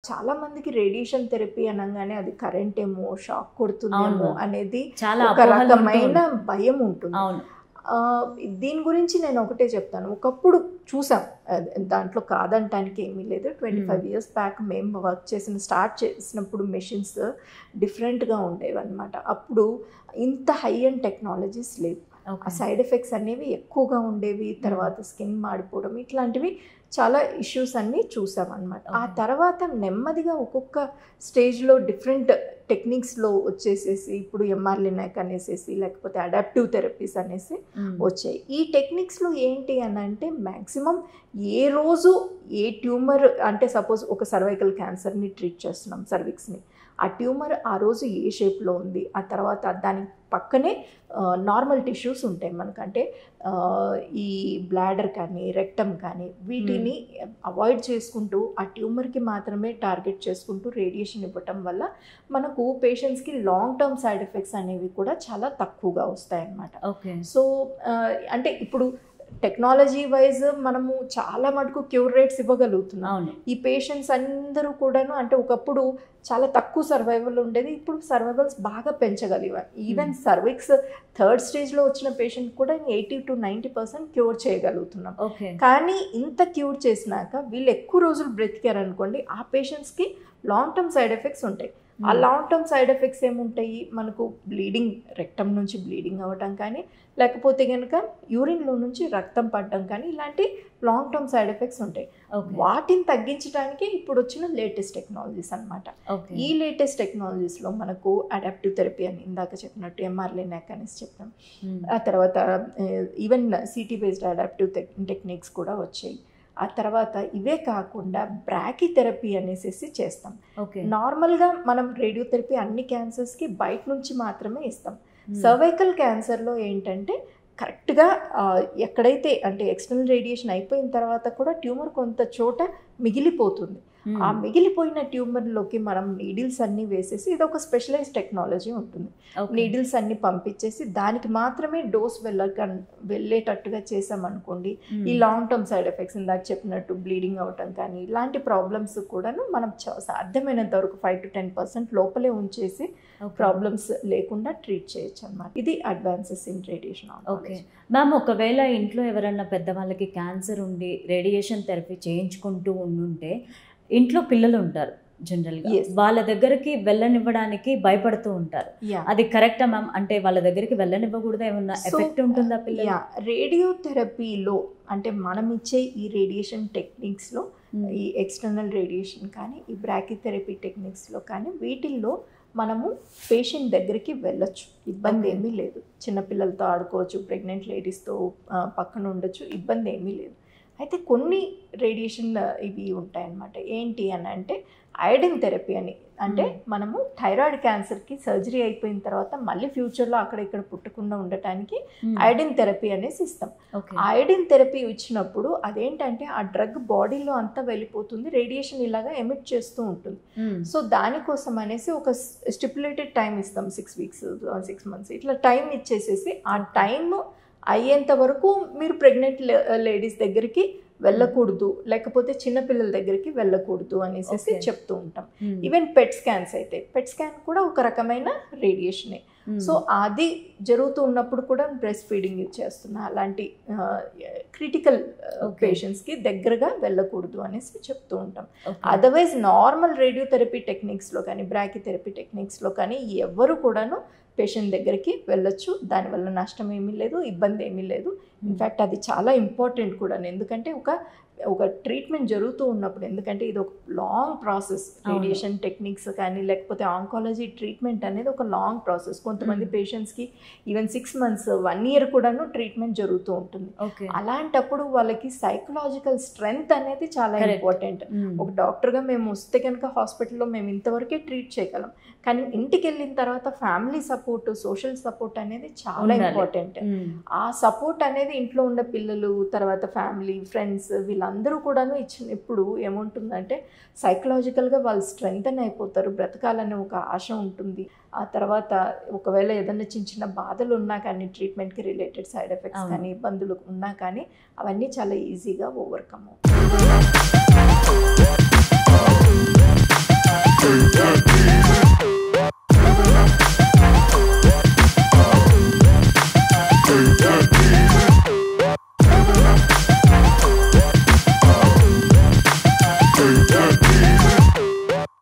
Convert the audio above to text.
చాలా మందికి radiation therapy అనగానే అది కరెంట్ ఏమో షాక్ కొడుతుందేమో అనేది ఒక రకమైన భయం ఉంటుంది. దీని గురించి నేను ఒకటే చెప్తాను, ఒకప్పుడు చూసాం, దాంట్లో కాదంటానికి ఏమీ లేదు. 25 years బ్యాక్ మేము వర్క్ స్టార్ట్ చేసినప్పుడు మెషిన్స్ డిఫరెంట్గా ఉండేవి అనమాట. అప్పుడు ఇంత హై అండ్ టెక్నాలజీస్ లేవు. ఆ సైడ్ ఎఫెక్ట్స్ అనేవి ఎక్కువగా ఉండేవి. తర్వాత స్కిన్ మాడిపోవడం ఇట్లాంటివి చాలా ఇష్యూస్ అన్నీ చూసామన్నమాట. ఆ తర్వాత నెమ్మదిగా ఒక్కొక్క స్టేజ్లో డిఫరెంట్ టెక్నిక్స్లో వచ్చేసేసి ఇప్పుడు ఎంఆర్లినాక్ అనేసి లేకపోతే అడాప్టివ్ థెరపీస్ అనేసి వచ్చాయి. ఈ టెక్నిక్స్లో ఏంటి అని అంటే మ్యాక్సిమం ఏ రోజు ఏ ట్యూమర్ అంటే సపోజ్ ఒక సర్వైకల్ క్యాన్సర్ని ట్రీట్ చేస్తున్నాం, సర్విక్స్ని, ఆ ట్యూమర్ ఆ రోజు ఏ షేప్లో ఉంది, ఆ తర్వాత దాని పక్కనే నార్మల్ టిష్యూస్ ఉంటాయి మనకంటే ఈ బ్లాడర్ కానీ రెక్టమ్ కానీ వీటిని అవాయిడ్ చేసుకుంటూ ఆ ట్యూమర్కి మాత్రమే టార్గెట్ చేసుకుంటూ రేడియేషన్ ఇవ్వటం వల్ల మనకు పేషెంట్స్కి లాంగ్ టర్మ్ సైడ్ ఎఫెక్ట్స్ అనేవి కూడా చాలా తక్కువగా వస్తాయన్నమాట. సో అంటే ఇప్పుడు టెక్నాలజీ వైజ్ మనము చాలా మటుకు క్యూర్ రేట్స్ ఇవ్వగలుగుతున్నాం. ఈ పేషెంట్స్ అందరూ కూడాను అంటే ఒకప్పుడు చాలా తక్కువ సర్వైవల్ ఉండేది, ఇప్పుడు సర్వైవల్స్ బాగా పెంచగలిగాం. ఈవెన్ సర్విక్స్ 3rd స్టేజ్లో వచ్చిన పేషెంట్ కూడా 80 to 90% క్యూర్ చేయగలుగుతున్నాం. కానీ ఇంత క్యూర్ చేసినాక వీళ్ళు ఎక్కువ రోజులు బ్రతికారనుకోండి, ఆ పేషెంట్స్కి లాంగ్ టర్మ్ సైడ్ ఎఫెక్ట్స్ ఉంటాయి. ఆ లాంగ్ టర్మ్ సైడ్ ఎఫెక్ట్స్ ఏముంటాయి, మనకు బ్లీడింగ్, రెక్టమ్ నుంచి బ్లీడింగ్ అవ్వటం కానీ, లేకపోతే కనుక యూరిన్లో నుంచి రక్తం పడడం కానీ, ఇలాంటి లాంగ్ టర్మ్ సైడ్ ఎఫెక్ట్స్ ఉంటాయి. వాటిని తగ్గించడానికి ఇప్పుడు వచ్చిన లేటెస్ట్ టెక్నాలజీస్ అనమాట. ఈ లేటెస్ట్ టెక్నాలజీస్లో మనకు అడాప్టివ్ థెరపీ అని ఇందాక చెప్పినట్టు ఎంఆర్లినాక్ అనేసి చెప్పాం. ఆ తర్వాత even city based adaptive techniques కూడా వచ్చాయి. ఆ తర్వాత ఇవే కాకుండా బ్రాకీథెరపీ అనేసి చేస్తాం. నార్మల్గా మనం రేడియోథెరపీ అన్ని క్యాన్సర్స్కి బయట నుంచి మాత్రమే ఇస్తాం. సర్వైకల్ క్యాన్సర్లో ఏంటంటే కరెక్ట్గా ఎక్కడైతే అంటే ఎక్స్టర్నల్ రేడియేషన్ అయిపోయిన తర్వాత కూడా ట్యూమర్ కొంత చోట మిగిలిపోతుంది. ఆ మిగిలిపోయిన ట్యూమర్లోకి మనం నీడిల్స్ అన్నీ వేసేసి, ఇది ఒక స్పెషలైజ్ టెక్నాలజీ ఉంటుంది, నీడిల్స్ అన్నీ పంపించేసి దానికి మాత్రమే డోస్ వెళ్ళేటట్టుగా చేసామనుకోండి, ఈ లాంగ్ టర్మ్ సైడ్ ఎఫెక్ట్స్ ఇందాక చెప్పినట్టు బ్లీడింగ్ అవటం కానీ ఇలాంటి ప్రాబ్లమ్స్ కూడాను మనం సాధ్యమైనంత వరకు 5 to 10% లోపలే ఉంచేసి ప్రాబ్లమ్స్ లేకుండా ట్రీట్ చేయొచ్చు అన్నమాట. ఇది advances in radiation oncology. Ma'am, ఒకవేళ ఇంట్లో ఎవరన్నా పెద్దవాళ్ళకి క్యాన్సర్ ఉండి రేడియేషన్ థెరపీ చేయించుకుంటూ ఉండుంటే, ఇంట్లో పిల్లలు ఉంటారు జనరల్గా, వాళ్ళ దగ్గరికి వెళ్ళనివ్వడానికి భయపడుతూ ఉంటారు. అది కరెక్టా మ్యామ్? అంటే వాళ్ళ దగ్గరికి వెళ్ళనివ్వకూడదు, ఏమన్నా ఎఫెక్ట్ ఉంటుందా పిల్లలు? రేడియోథెరపీలో అంటే మనం ఇచ్చే ఈ రేడియేషన్ టెక్నిక్స్లో, ఈ ఎక్స్టర్నల్ రేడియేషన్ కానీ, ఈ బ్రాకీథెరపీ టెక్నిక్స్లో కానీ, వీటిల్లో మనము పేషెంట్ దగ్గరికి వెళ్ళొచ్చు, ఇబ్బంది ఏమీ లేదు. చిన్నపిల్లలతో ఆడుకోవచ్చు, ప్రెగ్నెంట్ లేడీస్తో పక్కన ఉండొచ్చు, ఇబ్బంది ఏమీ లేదు. అయితే కొన్ని రేడియేషన్ ఇవి ఉంటాయన్నమాట. ఏంటి అని అంటే అయోడిన్ థెరపీ అని, అంటే మనము థైరాయిడ్ క్యాన్సర్కి సర్జరీ అయిపోయిన తర్వాత మళ్ళీ ఫ్యూచర్లో అక్కడ ఇక్కడ పుట్టకుండా ఉండటానికి అయోడిన్ థెరపీ అనేసి ఇస్తాం. అయోడిన్ థెరపీ ఇచ్చినప్పుడు అదేంటంటే ఆ డ్రగ్ బాడీలో అంతా వెళ్ళిపోతుంది, రేడియేషన్ ఇలాగా ఎమిట్ చేస్తూ ఉంటుంది. సో దానికోసం అనేసి ఒక స్టిపులేటెడ్ టైం ఇస్తాం, 6 weeks 6 months ఇట్లా టైం ఇచ్చేసేసి ఆ టైం అయ్యేంత వరకు మీరు ప్రెగ్నెంట్ లేడీస్ దగ్గరికి వెళ్ళకూడదు, లేకపోతే చిన్నపిల్లల దగ్గరికి వెళ్ళకూడదు అనేసి చెప్తూ ఉంటాం. ఈవెన్ పెట్ స్కాన్స్ అయితే, పెట్ స్కాన్ కూడా ఒక రకమైన రేడియేషనే. సో అది జరుగుతూ ఉన్నప్పుడు కూడా బ్రెస్ట్ ఫీడింగ్ చేస్తున్నా అలాంటి క్రిటికల్ పేషెంట్స్కి దగ్గరగా వెళ్ళకూడదు అనేసి చెప్తూ ఉంటాం. అదర్వైజ్ నార్మల్ రేడియోథెరపీ టెక్నిక్స్లో కానీ, బ్రాకీథెరపీ టెక్నిక్స్లో కానీ ఎవరు కూడాను పేషెంట్ దగ్గరికి వెళ్ళొచ్చు, దానివల్ల నష్టం ఏమీ లేదు, ఇబ్బంది ఏమీ లేదు. ఇన్ఫ్యాక్ట్ అది చాలా ఇంపార్టెంట్ కూడా, ఎందుకంటే ఒక ట్రీట్మెంట్ జరుగుతూ ఉన్నప్పుడు, ఎందుకంటే ఇది ఒక లాంగ్ ప్రాసెస్, రేడియేషన్ టెక్నిక్స్ కానీ లేకపోతే ఆంకాలజీ ట్రీట్మెంట్ అనేది ఒక లాంగ్ ప్రాసెస్. కొంతమంది పేషెంట్స్కి ఈవెన్ 6 months 1 year కూడాను ట్రీట్మెంట్ జరుగుతూ ఉంటుంది. అలాంటప్పుడు వాళ్ళకి సైకలాజికల్ స్ట్రెంగ్త్ అనేది చాలా ఇంపార్టెంట్. ఒక డాక్టర్గా మేము వస్తే కనుక హాస్పిటల్లో మేము ఇంతవరకే ట్రీట్ చేయగలం, కానీ ఇంటికి వెళ్ళిన తర్వాత ఫ్యామిలీ సపోర్ట్, సోషల్ సపోర్ట్ అనేది చాలా ఇంపార్టెంట్. ఆ సపోర్ట్ అనేది ఇంట్లో ఉన్న పిల్లలు, తర్వాత ఫ్యామిలీ, ఫ్రెండ్స్ వీళ్ళందరూ కూడాను ఇచ్చినప్పుడు ఏముంటుందంటే సైకలాజికల్గా వాళ్ళు స్ట్రెంగ్తన్ అయిపోతారు, బ్రతకాలనే ఒక ఆశ ఉంటుంది. ఆ తర్వాత ఒకవేళ ఏదైనా చిన్న చిన్న బాధలు ఉన్నా కానీ, ట్రీట్మెంట్కి రిలేటెడ్ సైడ్ ఎఫెక్ట్స్ కానీ, ఇబ్బందులు ఉన్నా కానీ అవన్నీ చాలా ఈజీగా ఓవర్కమ్ అవుతాయి.